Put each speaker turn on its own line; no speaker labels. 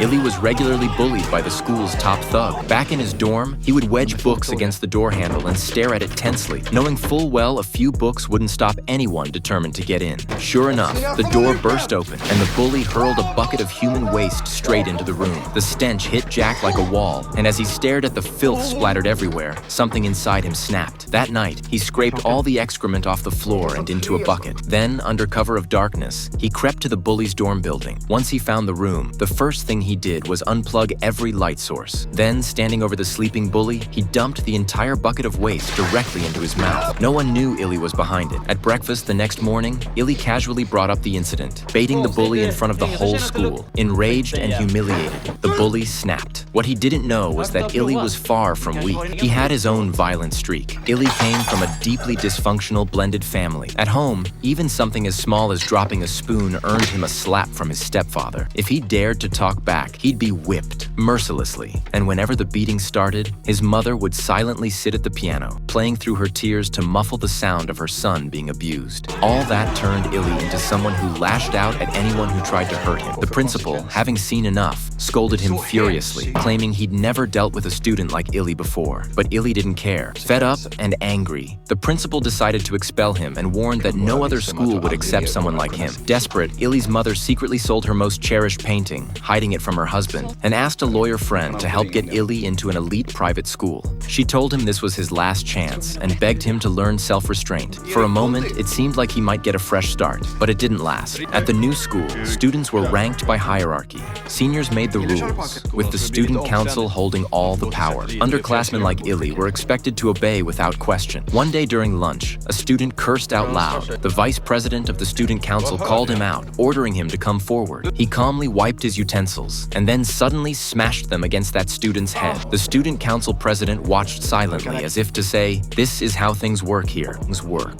Illy was regularly bullied by the school's top thug. Back in his dorm, he would wedge books against the door handle and stare at it tensely, knowing full well a few books wouldn't stop anyone determined to get in. Sure enough, the door burst open, and the bully hurled a bucket of human waste straight into the room. The stench hit Jack like a wall, and as he stared at the filth splattered everywhere, something inside him snapped. That night, he scraped all the excrement off the floor and into a bucket. Then, under cover of darkness, he crept to the bully's dorm building. Once he found the room, the first thing he did was unplug every light source. Then, standing over the sleeping bully, he dumped the entire bucket of waste directly into his mouth. No one knew Illy was behind it. At breakfast the next morning, Illy casually brought up the incident, baiting the bully in front of the whole school. Enraged and humiliated, the bully snapped. What he didn't know was that Illy was far from weak. He had his own violent streak. Illy came from a deeply dysfunctional blended family. At home, even something as small as dropping a spoon earned him a slap from his stepfather. If he dared to talk back, he'd be whipped mercilessly. And whenever the beating started, his mother would silently sit at the piano, playing through her tears to muffle the sound of her son being abused. All that turned Illy into someone who lashed out at anyone who tried to hurt him. The principal, having seen enough, scolded him furiously, claiming he'd never dealt with a student like Illy before. But Illy didn't care. Fed up and angry, the principal decided to expel him and warned that no other school would accept someone like him. Desperate, Illy's mother secretly sold her most cherished painting, hiding it from her husband, and asked a lawyer friend to help get Illy into an elite private school. She told him this was his last chance and begged him to learn self-restraint. For a moment, it seemed like he might get a fresh start, but it didn't last. At the new school, students were ranked by hierarchy. Seniors made the rules, with the student council holding all the power. Underclassmen like Illy were expected to obey without question. One day during lunch, a student cursed out loud. The vice president of the student council called him out, ordering him to come forward. He calmly wiped his utensils, and then suddenly smashed them against that student's head. The student council president watched silently as if to say, "This is how things work here. Things work."